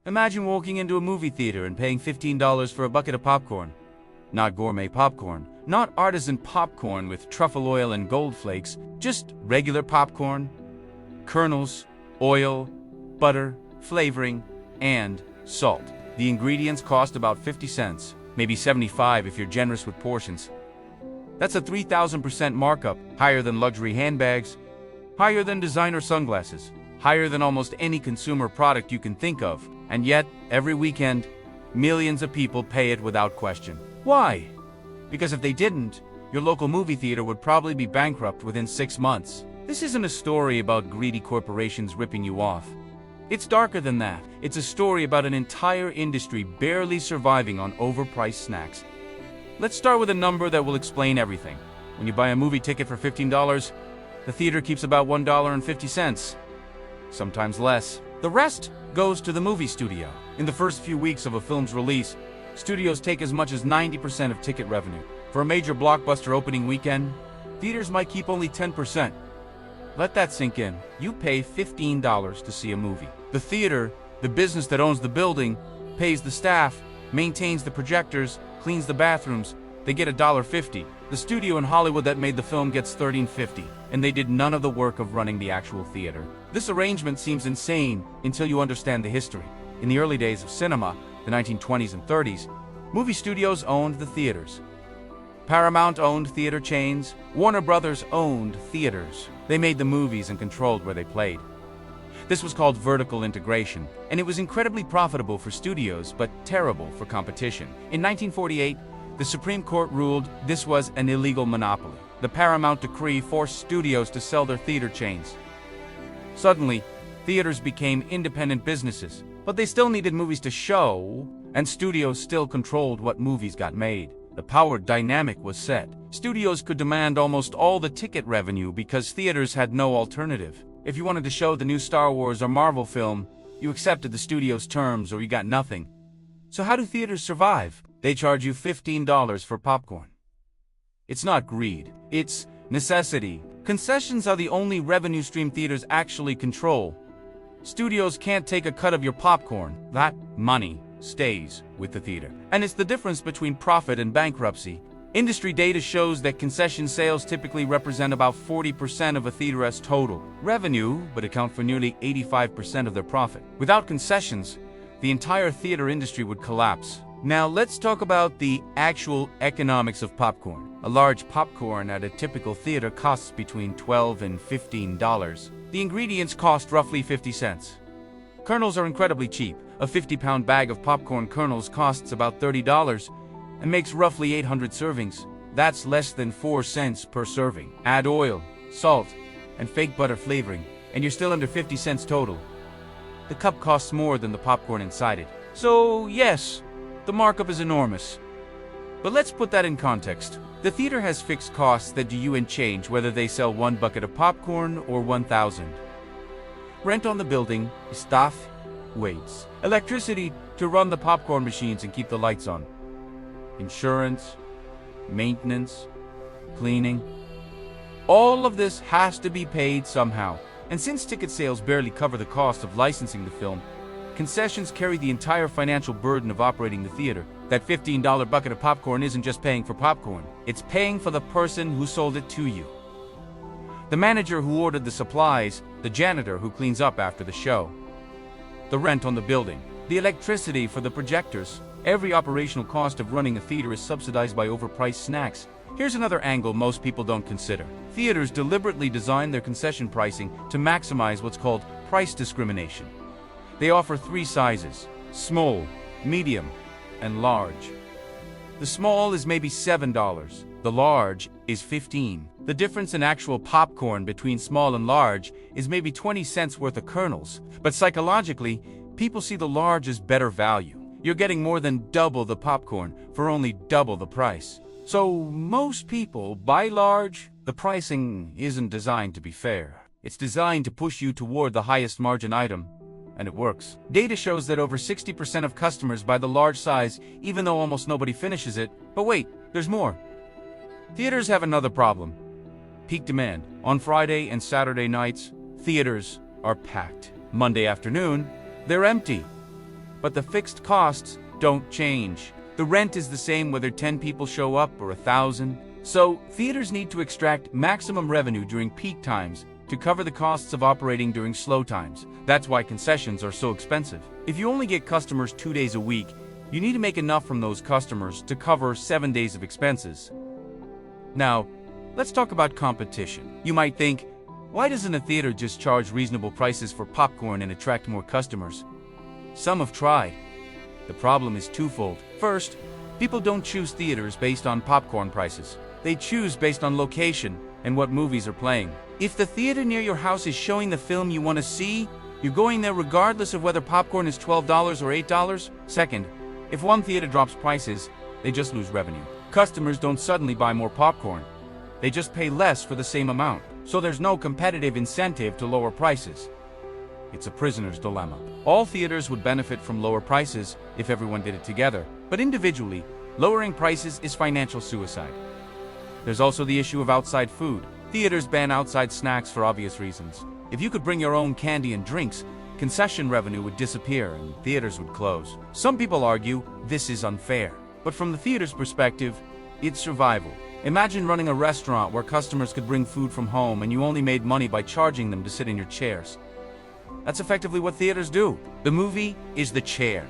Imagine walking into a movie theater and paying $15 for a bucket of popcorn. Not gourmet popcorn, not artisan popcorn with truffle oil and gold flakes, just regular popcorn, kernels, oil, butter, flavoring, and salt. The ingredients cost about 50 cents, maybe 75 if you're generous with portions. That's a 3,000% markup, higher than luxury handbags, higher than designer sunglasses, higher than almost any consumer product you can think of. And yet, every weekend, millions of people pay it without question. Why? Because if they didn't, your local movie theater would probably be bankrupt within 6 months. This isn't a story about greedy corporations ripping you off. It's darker than that. It's a story about an entire industry barely surviving on overpriced snacks. Let's start with a number that will explain everything. When you buy a movie ticket for $15, the theater keeps about $1.50, sometimes less. The rest goes to the movie studio. In the first few weeks of a film's release, studios take as much as 90% of ticket revenue. For a major blockbuster opening weekend, theaters might keep only 10%. Let that sink in. You pay $15 to see a movie. The theater, the business that owns the building, pays the staff, maintains the projectors, cleans the bathrooms. They get $1.50. The studio in Hollywood that made the film gets $13.50, and they did none of the work of running the actual theater. This arrangement seems insane until you understand the history. In the early days of cinema, the 1920s and 30s, movie studios owned the theaters. Paramount owned theater chains. Warner Brothers owned theaters. They made the movies and controlled where they played. This was called vertical integration, and it was incredibly profitable for studios, but terrible for competition. In 1948, the Supreme Court ruled this was an illegal monopoly. The Paramount decree forced studios to sell their theater chains. Suddenly, theaters became independent businesses, but they still needed movies to show, and studios still controlled what movies got made. The power dynamic was set. Studios could demand almost all the ticket revenue because theaters had no alternative. If you wanted to show the new Star Wars or Marvel film, you accepted the studio's terms or you got nothing. So how do theaters survive? They charge you $15 for popcorn. It's not greed, it's necessity. Concessions are the only revenue stream theaters actually control. Studios can't take a cut of your popcorn. That money stays with the theater. And it's the difference between profit and bankruptcy. Industry data shows that concession sales typically represent about 40% of a theater's total revenue, but account for nearly 85% of their profit. Without concessions, the entire theater industry would collapse. Now let's talk about the actual economics of popcorn. A large popcorn at a typical theater costs between $12 and $15. The ingredients cost roughly 50 cents. Kernels are incredibly cheap. A 50-pound bag of popcorn kernels costs about $30 and makes roughly 800 servings. That's less than 4 cents per serving. Add oil, salt, and fake butter flavoring, and you're still under 50 cents total. The cup costs more than the popcorn inside it. So yes, the markup is enormous. But let's put that in context. The theater has fixed costs that do and change whether they sell 1 bucket of popcorn or 1,000. Rent on the building, staff, wages, electricity to run the popcorn machines and keep the lights on, insurance, maintenance, cleaning. All of this has to be paid somehow. And since ticket sales barely cover the cost of licensing the film, concessions carry the entire financial burden of operating the theater. That $15 bucket of popcorn isn't just paying for popcorn, it's paying for the person who sold it to you. The manager who ordered the supplies, the janitor who cleans up after the show, the rent on the building, the electricity for the projectors. Every operational cost of running a theater is subsidized by overpriced snacks. Here's another angle most people don't consider. Theaters deliberately design their concession pricing to maximize what's called price discrimination. They offer 3 sizes: small, medium, and large. The small is maybe $7. The large is $15. The difference in actual popcorn between small and large is maybe 20 cents worth of kernels. But psychologically, people see the large as better value. You're getting more than double the popcorn for only double the price. So most people buy large. The pricing isn't designed to be fair. It's designed to push you toward the highest margin item, and it works. Data shows that over 60% of customers buy the large size, even though almost nobody finishes it. But wait, there's more. Theaters have another problem: peak demand. On Friday and Saturday nights, theaters are packed. Monday afternoon, they're empty. but the fixed costs don't change. The rent is the same whether 10 people show up or 1,000. So, theaters need to extract maximum revenue during peak times to cover the costs of operating during slow times. That's why concessions are so expensive. If you only get customers 2 days a week, you need to make enough from those customers to cover 7 days of expenses. Now, let's talk about competition. You might think, why doesn't a theater just charge reasonable prices for popcorn and attract more customers? Some have tried. The problem is twofold. First, people don't choose theaters based on popcorn prices. They choose based on location and what movies are playing. If the theater near your house is showing the film you want to see, you're going there regardless of whether popcorn is $12 or $8. Second, if one theater drops prices, they just lose revenue. Customers don't suddenly buy more popcorn. They just pay less for the same amount. So there's no competitive incentive to lower prices. It's a prisoner's dilemma. All theaters would benefit from lower prices if everyone did it together. But individually, lowering prices is financial suicide. There's also the issue of outside food. Theaters ban outside snacks for obvious reasons. If you could bring your own candy and drinks, concession revenue would disappear and theaters would close. Some people argue this is unfair. But from the theater's perspective, it's survival. Imagine running a restaurant where customers could bring food from home and you only made money by charging them to sit in your chairs. That's effectively what theaters do. The movie is the chair.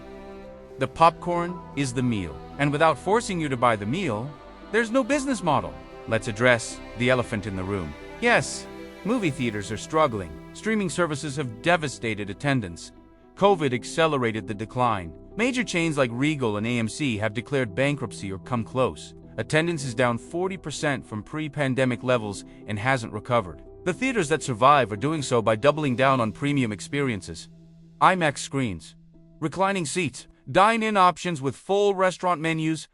The popcorn is the meal. And without forcing you to buy the meal, there's no business model. Let's address the elephant in the room. Yes, movie theaters are struggling. Streaming services have devastated attendance. COVID accelerated the decline. Major chains like Regal and AMC have declared bankruptcy or come close. Attendance is down 40% from pre-pandemic levels and hasn't recovered. The theaters that survive are doing so by doubling down on premium experiences. IMAX screens, reclining seats, dine-in options with full restaurant menus,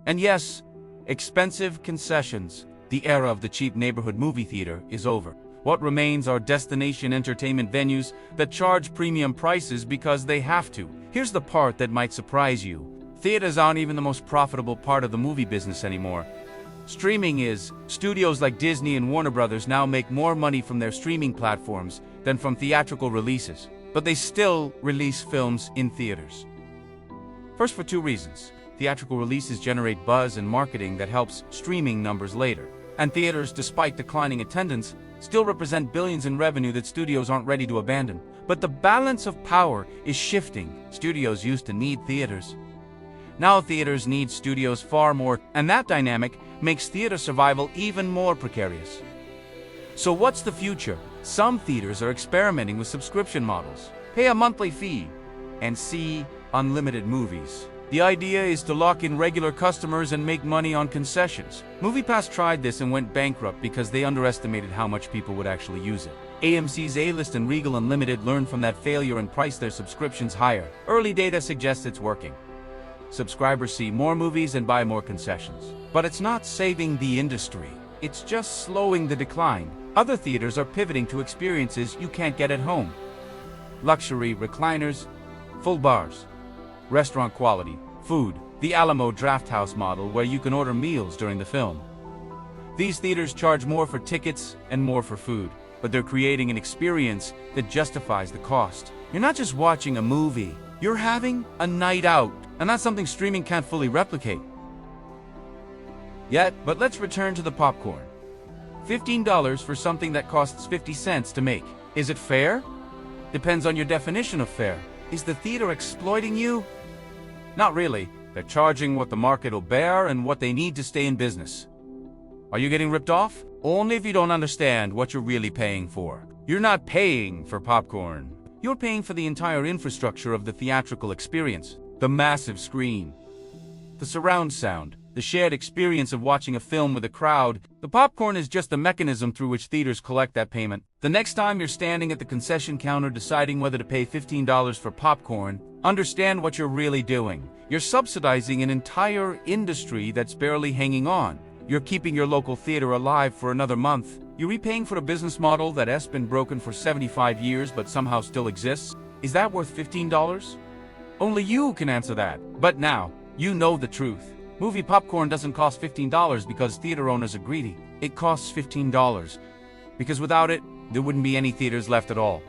and yes, expensive concessions. The era of the cheap neighborhood movie theater is over. What remains are destination entertainment venues that charge premium prices because they have to. Here's the part that might surprise you. Theaters aren't even the most profitable part of the movie business anymore. Streaming is. Studios like Disney and Warner Brothers now make more money from their streaming platforms than from theatrical releases. But they still release films in theaters. First, for two reasons. Theatrical releases generate buzz and marketing that helps streaming numbers later. And theaters, despite declining attendance, still represent billions in revenue that studios aren't ready to abandon. But the balance of power is shifting. Studios used to need theaters. Now theaters need studios far more, and that dynamic makes theater survival even more precarious. So what's the future? Some theaters are experimenting with subscription models. Pay a monthly fee and see unlimited movies. The idea is to lock in regular customers and make money on concessions. MoviePass tried this and went bankrupt because they underestimated how much people would actually use it. AMC's A-List and Regal Unlimited learned from that failure and priced their subscriptions higher. Early data suggests it's working. Subscribers see more movies and buy more concessions. But it's not saving the industry. It's just slowing the decline. Other theaters are pivoting to experiences you can't get at home. Luxury recliners, full bars, restaurant quality, food, the Alamo Drafthouse model where you can order meals during the film. These theaters charge more for tickets and more for food, but they're creating an experience that justifies the cost. You're not just watching a movie, you're having a night out. And that's something streaming can't fully replicate yet. But let's return to the popcorn. $15 for something that costs 50 cents to make. Is it fair? Depends on your definition of fair. Is the theater exploiting you? Not really. They're charging what the market will bear and what they need to stay in business. Are you getting ripped off? Only if you don't understand what you're really paying for. You're not paying for popcorn. You're paying for the entire infrastructure of the theatrical experience. The massive screen, the surround sound, the shared experience of watching a film with a crowd. The popcorn is just the mechanism through which theaters collect that payment. The next time you're standing at the concession counter deciding whether to pay $15 for popcorn, understand what you're really doing. You're subsidizing an entire industry that's barely hanging on. You're keeping your local theater alive for another month. You're repaying for a business model that has been broken for 75 years but somehow still exists. Is that worth $15? Only you can answer that. But now, you know the truth. Movie popcorn doesn't cost $15 because theater owners are greedy. It costs $15 because without it, there wouldn't be any theaters left at all.